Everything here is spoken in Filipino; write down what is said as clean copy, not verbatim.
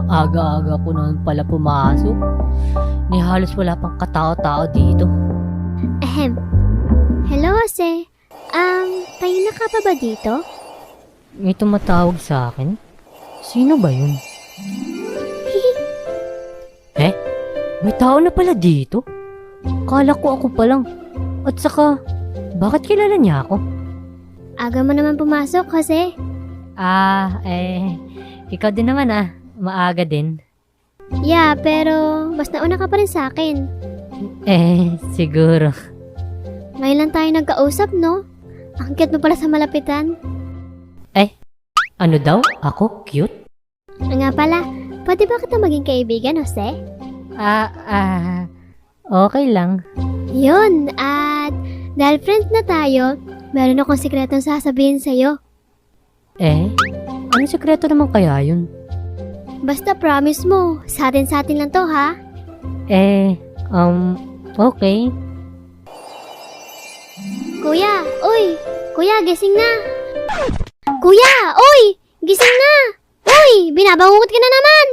Aga-aga ko naman pala pumasok. Ni halos wala pang katao-tao dito. Ahem. Hello, Jose. Kayo na ka pa ba dito? May tumatawag sa akin? Sino ba yun? May tao na pala dito? Kala ko ako pa lang. At saka, bakit kilala niya ako? Aga mo naman pumasok, Jose. Ikaw din naman maaga din. Yeah, pero mas nauna ka pa rin sa akin. Siguro. Ngayon lang tayo nagkausap, no? Ang cute mo pala sa malapitan. Ano daw? Ako? Cute? Nga pala, pwede ba kita maging kaibigan, Jose? Okay lang. Yun, at dahil friends na tayo, meron akong sikretong sasabihin sa'yo. Ano sekreto naman kaya yun? Basta promise mo, sa atin lang to, ha? Okay. Kuya, uy! Kuya, gising na! Kuya, uy! Gising na! Uy! Binabangungot ka na naman!